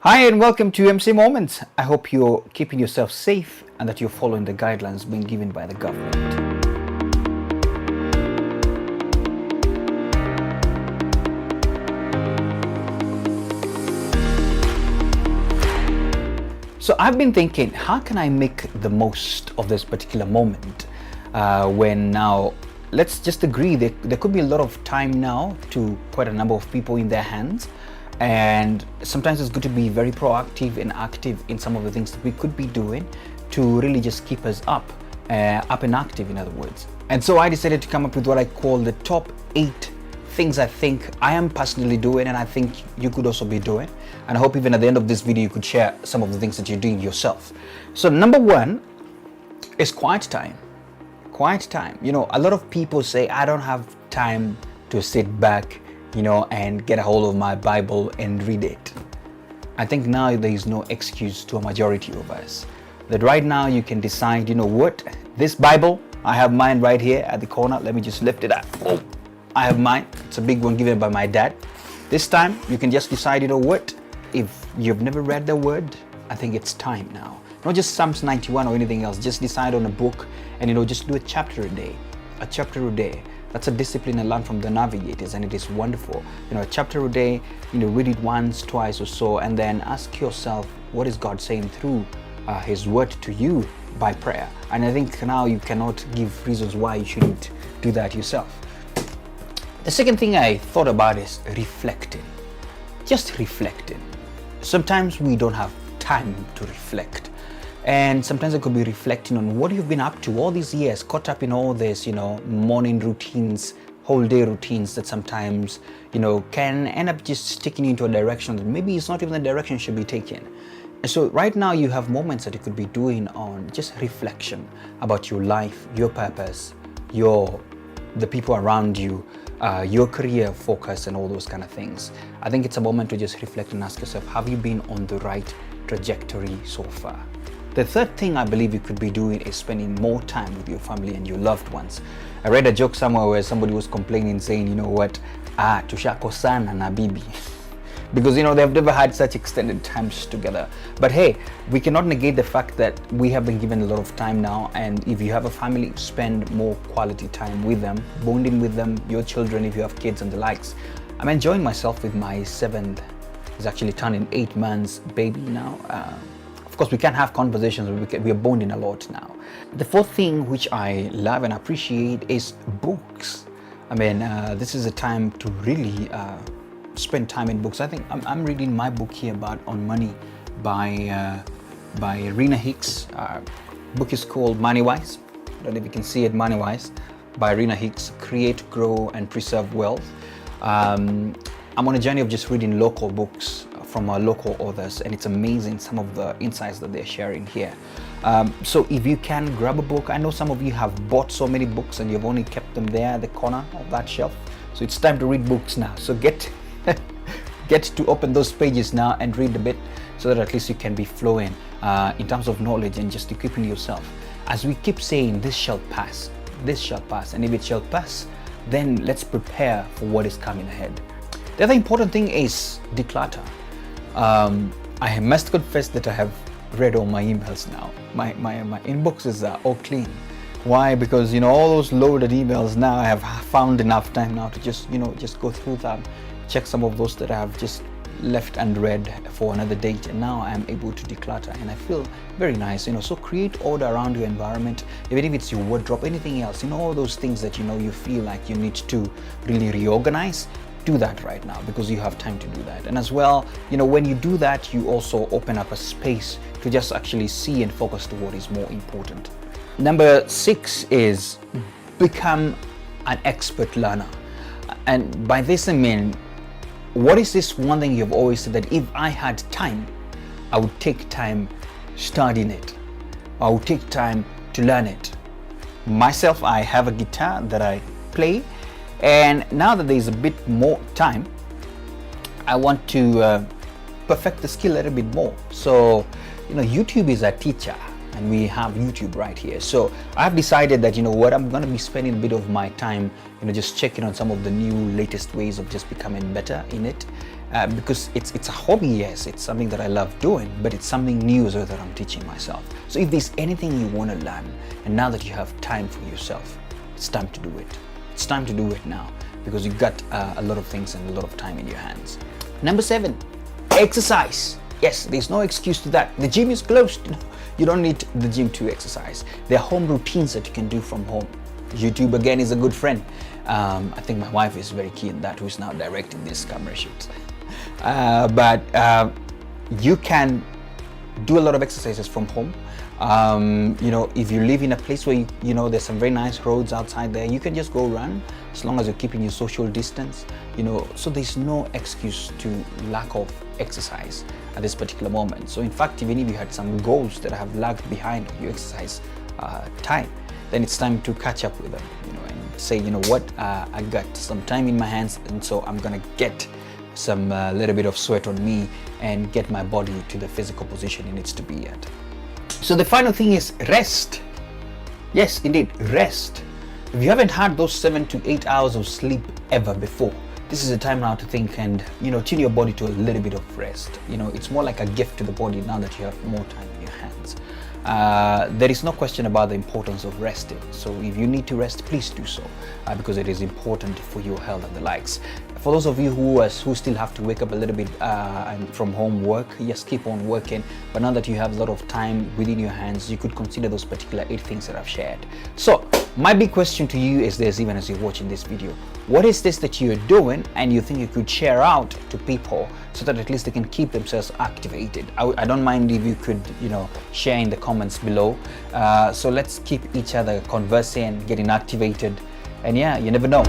Hi and welcome to MC Moments. I hope you're keeping yourself safe and that you're following the guidelines being given by the government. So I've been thinking, how can I make the most of this particular moment when now, let's just agree there could be a lot of time now to quite a number of people in their hands. And sometimes it's good to be very proactive and active in some of the things that we could be doing to really just keep us up and active, in other words. And so I decided to come up with what I call the top 8 things I think I am personally doing and I think you could also be doing. And I hope even at the end of this video you could share some of the things that you're doing yourself. So number 1 is quiet time. Quiet time. You know, a lot of people say, I don't have time to sit back, and get a hold of my Bible and read it. I think now there is no excuse to a majority of us. That right now you can decide, what, this Bible, I have mine right here at the corner. Let me just lift it up. Oh, I have mine. It's a big one given by my dad. This time you can just decide, what, if you've never read the word, I think it's time now. Not just Psalms 91 or anything else. Just decide on a book and, just do a chapter a day. A chapter a day. That's a discipline I learned from the navigators, and it is wonderful. A chapter a day, read it once, twice or so, and then ask yourself, what is God saying through His word to you by prayer? And I think now you cannot give reasons why you shouldn't do that yourself. The second thing I thought about is reflecting. Just reflecting. Sometimes we don't have time to reflect. And sometimes I could be reflecting on what you've been up to all these years, caught up in all this, morning routines, whole day routines that sometimes, can end up just taking you into a direction that maybe it's not even the direction you should be taking. And so right now you have moments that you could be doing on just reflection about your life, your purpose, the people around you, your career focus and all those kind of things. I think it's a moment to just reflect and ask yourself, have you been on the right trajectory so far? The third thing I believe you could be doing is spending more time with your family and your loved ones. I read a joke somewhere where somebody was complaining saying, tushako sana na bibi. Because, they've never had such extended times together. But hey, we cannot negate the fact that we have been given a lot of time now. And if you have a family, spend more quality time with them, bonding with them, your children, if you have kids and the likes. I'm enjoying myself with my 7th, he's actually turning 8 months baby now. Of course, we can have conversations, we are bonding a lot now. The fourth thing which I love and appreciate is books. This is a time to really spend time in books. I think I'm reading my book here on money by Rena Hicks. Book is called Money Wise. I don't know if you can see it, Money Wise by Rena Hicks. Create, grow, and preserve wealth. I'm on a journey of just reading local books from our local authors, and it's amazing some of the insights that they're sharing here. So if you can grab a book, I know some of you have bought so many books and you've only kept them there at the corner of that shelf. So it's time to read books now. So get to open those pages now and read a bit so that at least you can be flowing in terms of knowledge and just equipping yourself. As we keep saying, this shall pass, and if it shall pass, then let's prepare for what is coming ahead. The other important thing is declutter. I must confess that I have read all my emails now. My inbox is all clean. Why? Because all those loaded emails now, I have found enough time now to just go through them, check some of those that I have just left unread for another date, and now I am able to declutter and I feel very nice. So create order around your environment, even if it's your wardrobe, anything else, all those things that you feel like you need to really reorganize. Do that right now because you have time to do that. And as well, when you do that, you also open up a space to just actually see and focus to what is more important. Number 6 is become an expert learner. And by this I mean, what is this one thing you've always said that if I had time, I would take time studying it. I would take time to learn it. Myself, I have a guitar that I play. And now that there's a bit more time, I want to perfect the skill a little bit more. So, YouTube is a teacher and we have YouTube right here. So I've decided that, I'm going to be spending a bit of my time, just checking on some of the new latest ways of just becoming better in it. because it's a hobby. Yes, it's something that I love doing, but it's something new as well that I'm teaching myself. So if there's anything you want to learn, and now that you have time for yourself, it's time to do it. It's time to do it now, because you've got a lot of things and a lot of time in your hands. Number 7, exercise. Yes, there's no excuse to that. The gym is closed. You don't need the gym to exercise. There are home routines that you can do from home. YouTube again is a good friend. I think my wife is very keen that, who's now directing this camera shoot. But you can do a lot of exercises from home. If you live in a place where there's some very nice roads outside there, you can just go run, as long as you're keeping your social distance. So there's no excuse to lack of exercise at this particular moment. So in fact, even if you had some goals that have lagged behind your exercise time, then it's time to catch up with them, and say, I got some time in my hands, and so I'm gonna get some little bit of sweat on me and get my body to the physical position it needs to be at. So the final thing is rest. Yes, indeed, rest. If you haven't had those 7 to 8 hours of sleep ever before, this is the time now to think and tune your body to a little bit of rest. It's more like a gift to the body now that you have more time in your hands. There is no question about the importance of resting. So if you need to rest, please do so, because it is important for your health and the likes. For those of you who still have to wake up a little bit and from home work, yes, keep on working. But now that you have a lot of time within your hands, you could consider those particular 8 things that I've shared. So my big question to you is this, even as you're watching this video: what is this that you're doing and you think you could share out to people so that at least they can keep themselves activated? I don't mind if you could share in the comments below. So let's keep each other conversing, getting activated, and yeah, you never know.